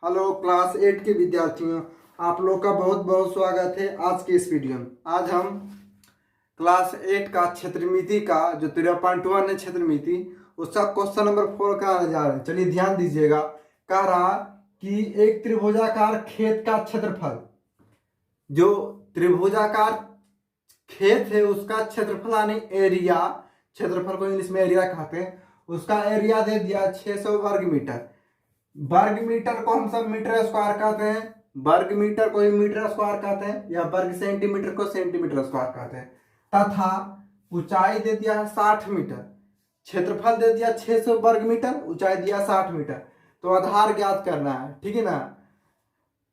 Hello class 8 के विद्यार्थियों, आप लोग का बहुत बहुत स्वागत है आज के इस वीडियो में। आज हम क्लास 8 का क्षेत्रमिति का जो 13.1 है क्षेत्रमिति, उसका क्वेश्चन नंबर 4 कराने जा रहे हैं। चलिए ध्यान दीजिएगा। कह रहा कि एक त्रिभुजाकार खेत का क्षेत्रफल, जो त्रिभुजाकार खेत है उसका क्षेत्रफल यानी एरिया, क्षेत्रफल को इंग्लिश में एरिया कहते हैं, उसका एरिया दे दिया 600 वर्ग मीटर। वर्ग मीटर को हम सब मीटर स्क्वायर कहते हैं, वर्ग मीटर को ही मीटर स्क्वायर कहते हैं, या वर्ग सेंटीमीटर को सेंटीमीटर स्क्वायर कहते हैं। तथा ऊंचाई दे दिया 60 मीटर, क्षेत्रफल दे दिया 600 वर्ग मीटर, ऊंचाई दिया 60 मीटर। तो आधार ज्ञात करना है, ठीक है ना।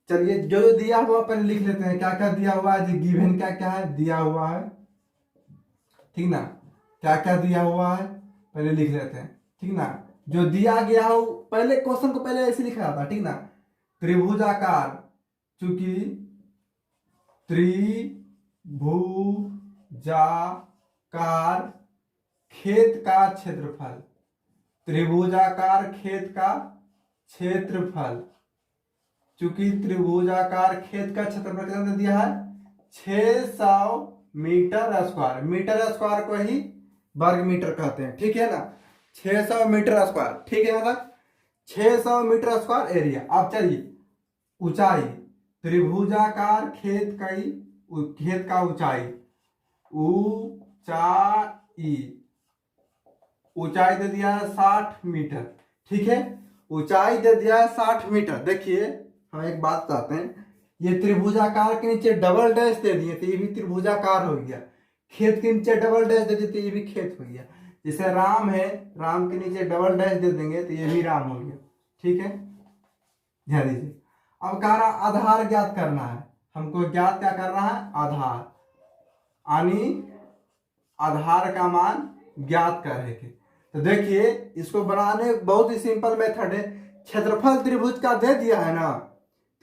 चलिए जो जो दिया हुआ पहले लिख लेते हैं, क्या क्या दिया हुआ है, गिवन क्या क्या है दिया हुआ है, ठीक ना। क्या क्या दिया हुआ है पहले लिख लेते हैं, ठीक ना। जो दिया गया हो पहले क्वेश्चन को पहले ऐसे लिखा था, ठीक ना। त्रिभुजाकार, चूंकि त्रिभुजाकार खेत का क्षेत्रफल, त्रिभुजाकार खेत का क्षेत्रफल, चूंकि त्रिभुजाकार खेत का क्षेत्रफल कितना दिया है 600 मीटर स्क्वायर। मीटर स्क्वायर को ही वर्ग मीटर कहते हैं, ठीक है ना। 600 मीटर स्क्वायर, ठीक है ना। 600 मीटर स्क्वायर एरिया। अब चलिए ऊंचाई, त्रिभुजाकार खेत का ऊंचाई, ऊंचाई दे दिया है 60 मीटर, ठीक है। ऊंचाई दे दिया है 60 मीटर। देखिए हम एक बात चाहते हैं, ये त्रिभुजाकार के नीचे डबल डैश दे दिए तो ये भी त्रिभुजाकार हो गया, खेत के नीचे डबल डैश दे दिए तो ये भी खेत हो गया। जैसे राम है, राम के नीचे डबल डैश दे देंगे तो ये भी राम हो गया, ठीक है। ध्यान दीजिए। अब कह रहा आधार ज्ञात करना है, हमको ज्ञात क्या करना है, आधार, यानी आधार का मान ज्ञात करेंगे। तो देखिए इसको बनाने बहुत ही सिंपल मेथड है। क्षेत्रफल त्रिभुज का दे दिया है ना,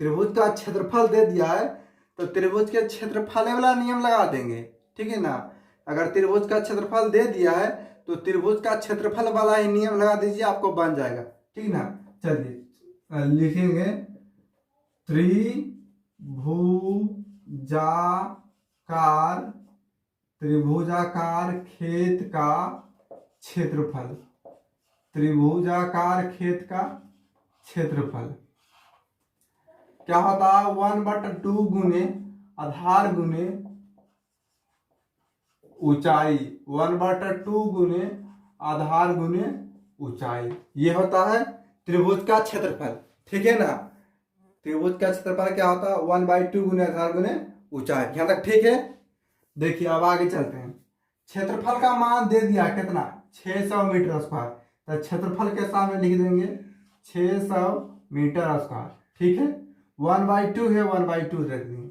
त्रिभुज का क्षेत्रफल दे दिया है तो त्रिभुज के क्षेत्रफल वाला नियम लगा देंगे, ठीक है ना। अगर त्रिभुज का क्षेत्रफल दे दिया है तो त्रिभुज का क्षेत्रफल वाला ही नियम लगा दीजिए, आपको बन जाएगा, ठीक ना। चलिए लिखेंगे त्रिभुजाकार खेत का क्षेत्रफल, त्रिभुजाकार खेत का क्षेत्रफल क्या होता है 1/2 गुने आधार गुने ऊंचाई, 1/2 गुने आधार गुने ऊंचाई, ये होता है त्रिभुज का क्षेत्रफल, ठीक है ना। त्रिभुज का क्षेत्रफल क्या होता है 1/2 गुने आधार गुने ऊंचाई। यहां तक ठीक है। देखिए अब आगे चलते हैं। क्षेत्रफल का मान दे दिया कितना 600 मीटर स्क्वायर, तो क्षेत्रफल के सामने लिख देंगे 600 मीटर स्क्वायर, ठीक है। 1/2 है 1/2 रख दिए,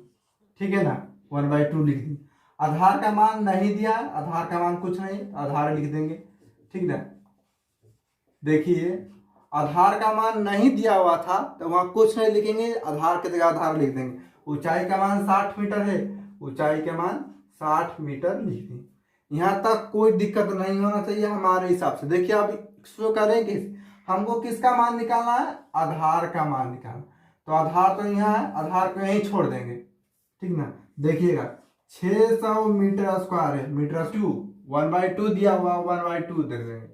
ठीक है ना, 1/2 लिख दिए। आधार का मान नहीं दिया, आधार का मान कुछ नहीं, आधार लिख देंगे, ठीक ना। देखिए आधार का मान नहीं दिया हुआ था तो वहां कुछ नहीं लिखेंगे, आधार की जगह आधार लिख देंगे। ऊंचाई का मान 60 मीटर है, ऊंचाई का मान 60 मीटर लिख देंगे। यहां तक कोई दिक्कत नहीं होना चाहिए हमारे हिसाब से। देखिए अब शो करेंगे हमको किसका मान निकालना है, आधार का मान निकालना। तो आधार तो यहाँ है, आधार को यहीं छोड़ देंगे, ठीक ना। देखिएगा 600 मीटर स्क्वायर है, मीटर 2 1/2 दिया हुआ 1/2 देख देंगे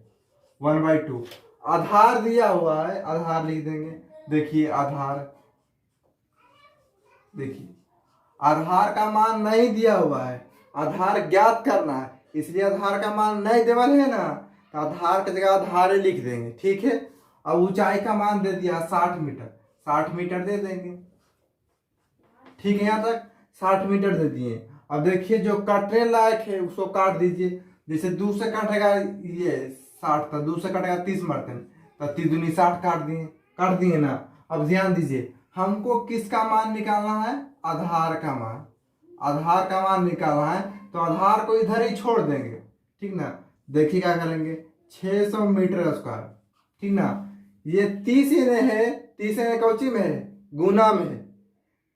1/2। आधार दिया हुआ है, आधार लिख देंगे। देखिए आधार, देखिए आधार का मान नहीं दिया हुआ है, आधार ज्ञात करना है, इसलिए आधार का मान नहीं देवल है ना, तो आधार की जगह आधार लिख देंगे, ठीक है। अब ऊंचाई का मान दे दिया 60 मीटर, 60 मीटर दे देंगे, ठीक है। यहाँ तक 60 मीटर दे दिए। अब देखिए जो काटने लायक है उसको काट दीजिए। जैसे 2 से काटेगा ये 60 था, 2 से काटेगा 30 मरते हैं, तो 3 दूनी 60 काट दिए ना। अब ध्यान दीजिए हमको किसका मान निकालना है, आधार का मान, आधार का मान निकालना है, तो आधार को इधर ही छोड़ देंगे, ठीक ना। देखिए क्या करेंगे 600 मीटर स्क्वायर, ठीक ना। ये 30 इने है, 30 इने कौची में है, गुना में है,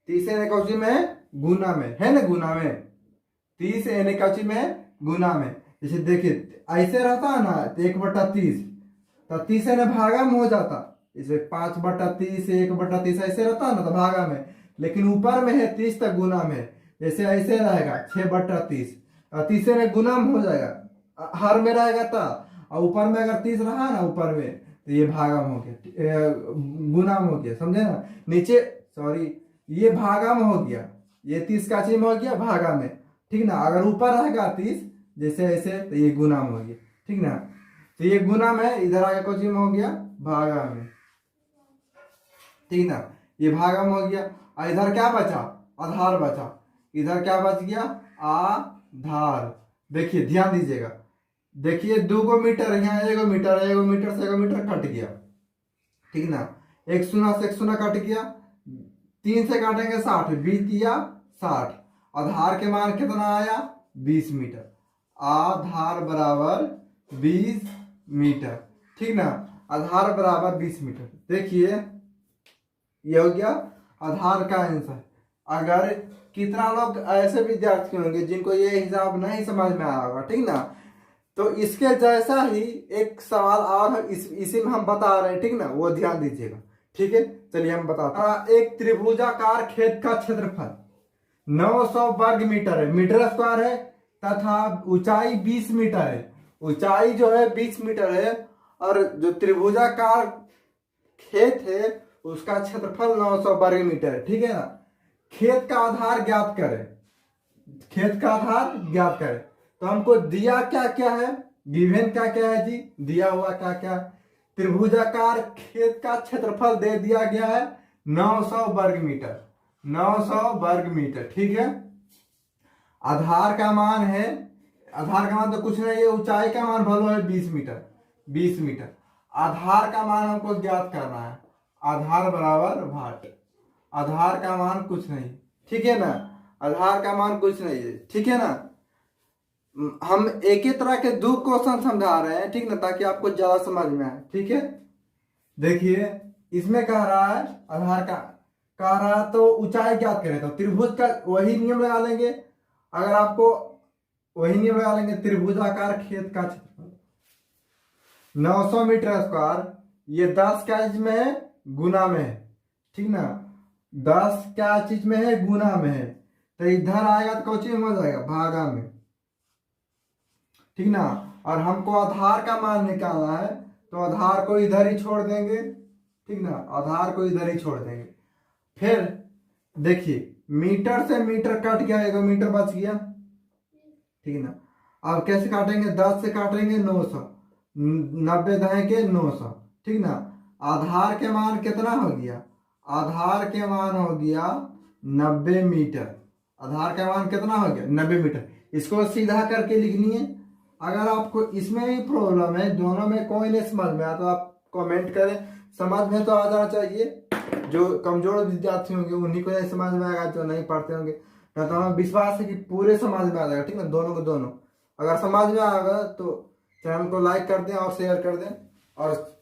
30 इने कौची में है, गुना में है ना, गुना में 30 इने कौची में है, गुना में। जैसे देखिए ऐसे रहता है ना 1/30, तो 30 इने भागा में हो जाता, इसे 5/30 1/30 ऐसे रहता है ना तो भागा में, लेकिन ऊपर में है 30 तक गुना में, जैसे ऐसे रहेगा 6/30 और तीसरे में गुना में हो जाएगा, हर में रहेगा था, और ऊपर में अगर 30 रहा ना ऊपर में तो ये भागा में हो गया, गुना में हो गया, समझे ना। नीचे सॉरी ये भागा में हो गया, ये 30 का चीज में हो गया भागा में, ठीक ना। अगर ऊपर रहेगा 30 जैसे ऐसे तो ये गुना में हो गया, ठीक ना। तो ये गुना में, इधर आगे कोची में हो गया भागा में, ठीक ना। ये भागा में हो गया, और इधर क्या बचा, आधार बचा, इधर क्या बच गया आधार। देखिए ध्यान दीजिएगा, देखिए 2 मीटर यहाँ 1 मीटर, 1 मीटर से 1 मीटर कट गया, ठीक ना। 1 शून्य से 1 शून्य कट गया, 3 से काटेंगे 60, 20 या 60। आधार के मान कितना आया 20 मीटर, आधार बराबर 20 मीटर, ठीक ना। आधार बराबर 20 मीटर। देखिए ये हो गया आधार का आंसर। अगर कितना लोग ऐसे विद्यार्थी होंगे जिनको ये हिसाब नहीं समझ में आया होगा, ठीक ना, तो इसके जैसा ही एक सवाल और इसी में हम बता रहे हैं, ठीक ना, वो ध्यान दीजिएगा, ठीक है। चलिए हम बताते हैं। एक त्रिभुजाकार खेत का क्षेत्रफल 900 वर्ग मीटर है, मीटर स्क्वायर है, तथा ऊंचाई 20 मीटर है, ऊंचाई जो है 20 मीटर है, और जो त्रिभुजाकार खेत है उसका क्षेत्रफल 900 वर्ग मीटर है, ठीक है ना। खेत का आधार ज्ञात करें, खेत का आधार ज्ञात करें, तो हमको दिया क्या क्या है, गिवन क्या क्या है जी, दिया हुआ क्या क्या है। त्रिभुजाकार खेत का क्षेत्रफल दे दिया गया है 900 वर्ग मीटर, 900 वर्ग मीटर, ठीक है। आधार का मान है, आधार का मान तो कुछ नहीं है, ऊंचाई का मान भलो है 20 मीटर, 20 मीटर। आधार का मान हमको ज्ञात करना है, आधार बराबर भाट, आधार का मान कुछ नहीं, ठीक है ना, आधार का मान कुछ नहीं है, ठीक है ना। हम एक ही तरह के 2 क्वेश्चन समझा रहे हैं, ठीक ना, ताकि आपको ज्यादा समझ में आए, ठीक है। देखिए इसमें कह रहा है आधार का कह रहा है तो ऊंचाई ज्ञात करें, तो त्रिभुज का वही नियम लगा लेंगे, अगर आपको वही नियम लगा लेंगे, त्रिभुजाकार खेत का क्षेत्रफल 900 मीटर स्क्वायर, ये 10 क्या चीज में है, गुना में है, ठीक ना, 10 क्या चीज में है, गुना में है, तो इधर आएगा तो कौन चीज में हो जाएगा, भागा में, ठीक ना। और हमको आधार का मान निकालना है, तो आधार को इधर ही छोड़ देंगे, ठीक ना, आधार को इधर ही छोड़ देंगे। फिर देखिए मीटर से मीटर कट गया, 1 मीटर बच गया, ठीक ना। अब कैसे काटेंगे, 10 से काटेंगे 900, 90 दहेंगे 900, ठीक ना। आधार के मान कितना हो गया, आधार के मान हो गया 90 मीटर, आधार का मान कितना हो गया 90 मीटर। इसको सीधा करके लिखनी है। अगर आपको इसमें भी प्रॉब्लम है, दोनों में कोई नहीं समझ में आया तो आप कमेंट करें, समझ में तो आ जाना चाहिए। जो कमजोर विद्यार्थी होंगे उन्हीं को नहीं समझ में आएगा, जो नहीं पढ़ते होंगे, तो हमें विश्वास है कि पूरे समझ में आ जाएगा, ठीक है, दोनों को दोनों। अगर समझ में आएगा तो चैनल को लाइक कर दें और शेयर कर दें, और